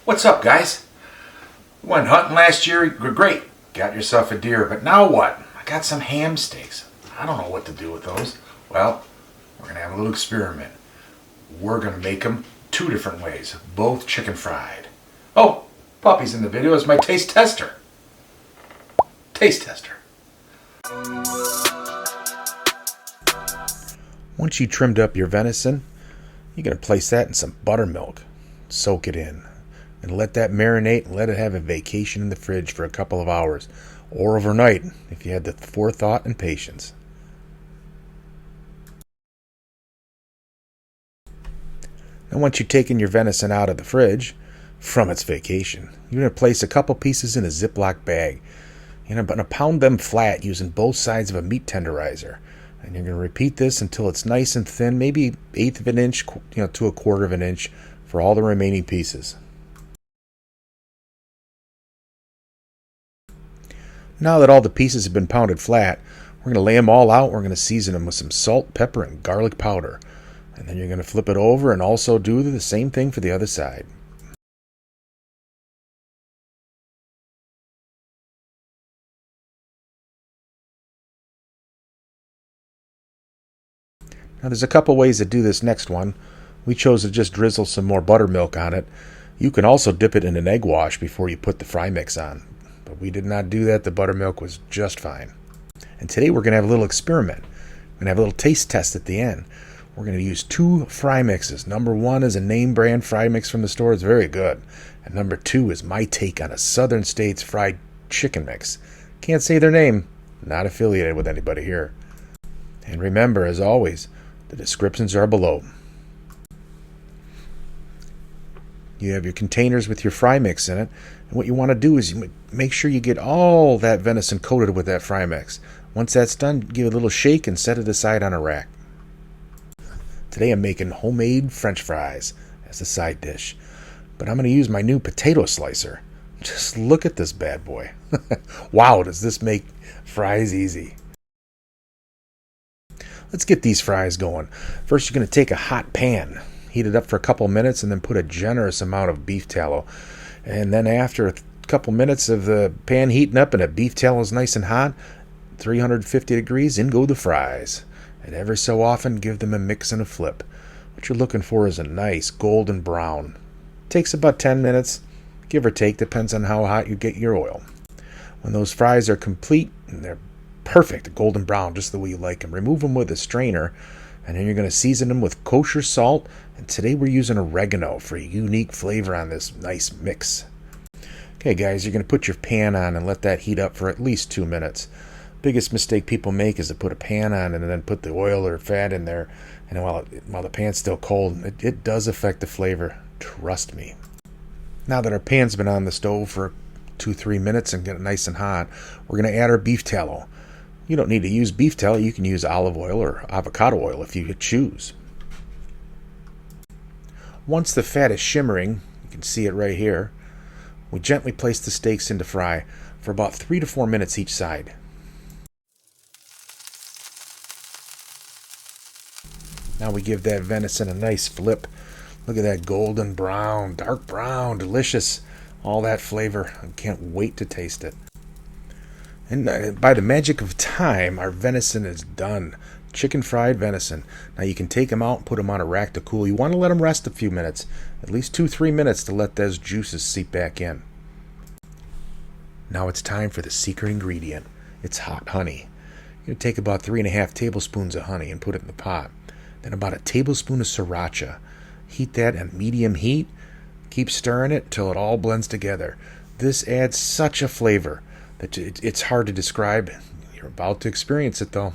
What's up, guys? Went hunting last year, great. Got yourself a deer, but now what? I got some ham steaks. I don't know what to do with those. Well, we're going to have a little experiment. We're going to make them two different ways, both chicken fried. Oh, Puppy's in the video as my taste tester. Taste tester. Once you trimmed up your venison, you're going to place that in some buttermilk. Soak it in. And let that marinate and let it have a vacation in the fridge for a couple of hours. Or overnight, if you had the forethought and patience. And once you've taken your venison out of the fridge from its vacation, you're going to place a couple pieces in a Ziploc bag. You're going to pound them flat using both sides of a meat tenderizer. And you're going to repeat this until it's nice and thin, maybe 1/8 of an inch, to 1/4 of an inch for all the remaining pieces. Now that all the pieces have been pounded flat, we're going to lay them all out. We're going to season them with some salt, pepper, and garlic powder. And then you're going to flip it over and also do the same thing for the other side. Now there's a couple ways to do this next one. We chose to just drizzle some more buttermilk on it. You can also dip it in an egg wash before you put the fry mix on. But we did not do that. The buttermilk was just fine. And today we're going to have a little experiment. We're going to have a little taste test at the end. We're going to use 2 fry mixes. Number 1 is a name brand fry mix from the store. It's very good. And number 2 is my take on a Southern States fried chicken mix. Can't say their name. Not affiliated with anybody here. And remember, as always, the descriptions are below. You have your containers with your fry mix in it. And what you want to do is you make sure you get all that venison coated with that fry mix. Once that's done, give it a little shake and set it aside on a rack. Today I'm making homemade French fries as a side dish. But I'm going to use my new potato slicer. Just look at this bad boy. Wow, does this make fries easy. Let's get these fries going. First, you're going to take a hot pan, heat it up for a couple minutes, and then put a generous amount of beef tallow. And then after a couple minutes of the pan heating up and the beef tallow is nice and hot, 350 degrees, in go the fries. And every so often, give them a mix and a flip. What you're looking for is a nice golden brown. Takes about 10 minutes, give or take, depends on how hot you get your oil. When those fries are complete and they're perfect, golden brown, just the way you like them, remove them with a strainer, and then you're going to season them with kosher salt. And today we're using oregano for a unique flavor on this nice mix. Okay, guys, you're going to put your pan on and let that heat up for at least 2 minutes. Biggest mistake people make is to put a pan on and then put the oil or fat in there, and while the pan's still cold, it does affect the flavor. Trust me. Now that our pan's been on the stove for 2-3 minutes and get it nice and hot, we're going to add our beef tallow. You don't need to use beef tallow. You can use olive oil or avocado oil if you choose. Once the fat is shimmering, you can see it right here, we gently place the steaks into fry for about 3 to 4 minutes each side. Now we give that venison a nice flip. Look at that golden brown, dark brown, delicious. All that flavor. I can't wait to taste it. And by the magic of time, our venison is done. Chicken fried venison. Now you can take them out and put them on a rack to cool. You want to let them rest a few minutes. At least 2-3 minutes to let those juices seep back in. Now it's time for the secret ingredient. It's hot honey. You're going to take about 3.5 tablespoons of honey and put it in the pot. Then about a tablespoon of Sriracha. Heat that at medium heat. Keep stirring it till it all blends together. This adds such a flavor that it's hard to describe. You're about to experience it though.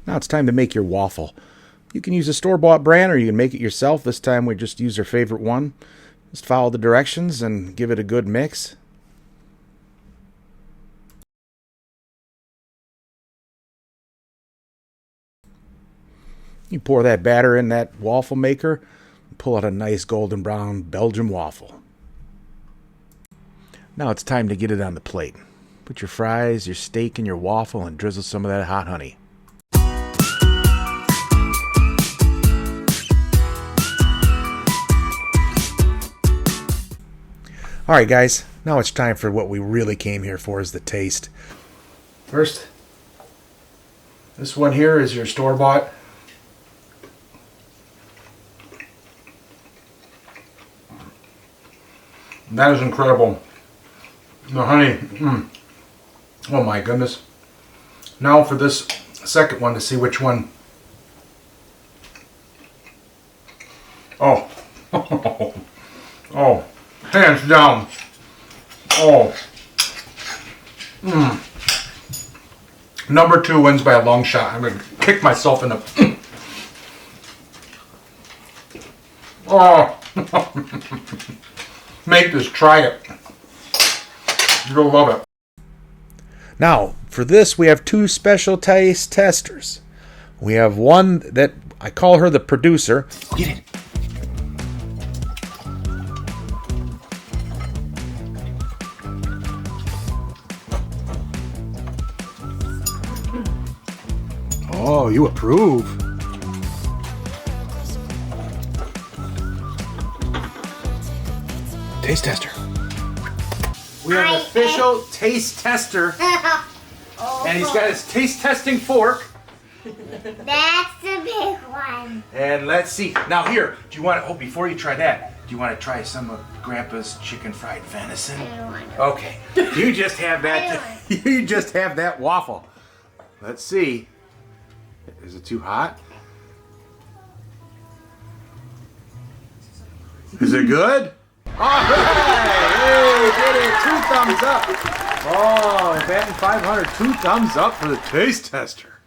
Now it's time to make your waffle. You can use a store-bought brand or you can make it yourself. This time we just use our favorite one. Just follow the directions and give it a good mix. You pour that batter in that waffle maker and pull out a nice golden brown Belgian waffle. Now it's time to get it on the plate. Put your fries, your steak, and your waffle and drizzle some of that hot honey. All right, guys, now it's time for what we really came here for, is the taste. First, this one here is your store-bought. That is incredible. The honey, oh my goodness. Now for this second one to see which one. Oh, oh, hands down. Oh, Number 2 wins by a long shot. I'm gonna kick myself in the. Oh, make this, try it. You'll love it. Now, for this, we have 2 special taste testers. We have one that I call her the producer. Get it. Oh, you approve. Taste tester. We have an official taste tester. And he's got his taste testing fork. That's the big one. And let's see. Now here, do you want to, before you try that, do you want to try some of Grandpa's chicken fried venison? I don't want it. Okay. You just have that. You just have that waffle. Let's see. Is it too hot? Is it good? All right! Hey, did it! 2 thumbs up. Oh, batting 500. 2 thumbs up for the taste tester.